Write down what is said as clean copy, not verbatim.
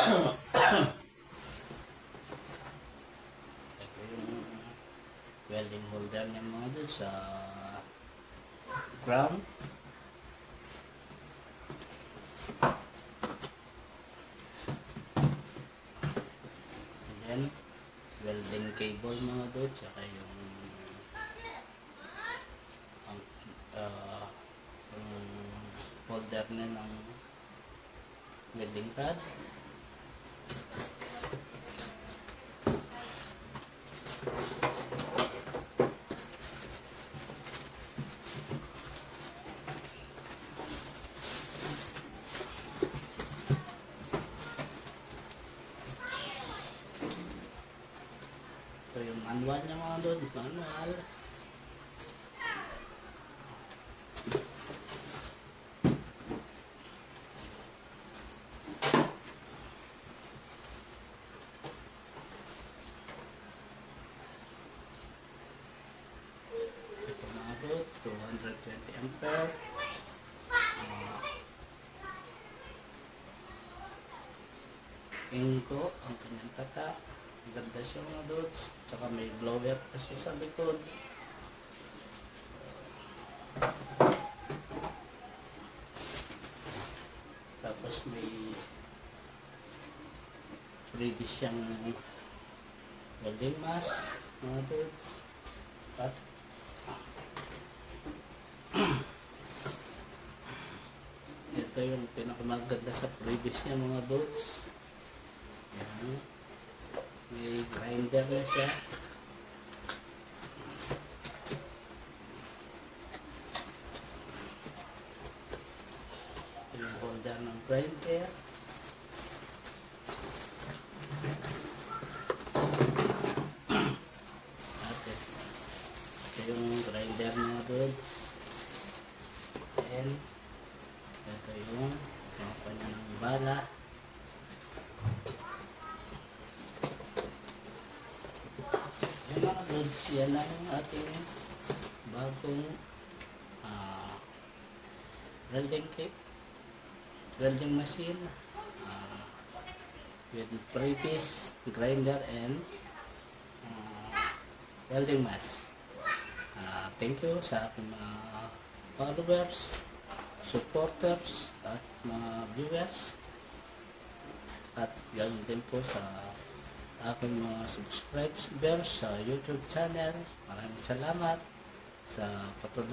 Ito yung welding holder ng mga doon sa ground. And then, welding cable mga doon, tsaka yung yung holder na ng welding rod. Ito yung manual niya mga doon, manual. Ito mga doon, 220 ampere. Inko ang kanyang tatak. Ganda siya mga dots. Tsaka may blower pa siya sa likod. Tapos may freebie siyang welding mask mga dots. At ito yung pinakamaganda sa freebies niya mga dots. Yan. May grinder na siya. Yung holder ng grinder. At ito yung grinder mga dods. And ito yung kanya ng bala. Yung mga dods, yan na yung ating bagong welding kit, welding machine with pre-piece grinder and welding mask. Thank you sa ating mga followers, supporters at mga viewers, at ganoon din po sa aking mga subscribers sa YouTube channel. Maraming salamat sa patuloy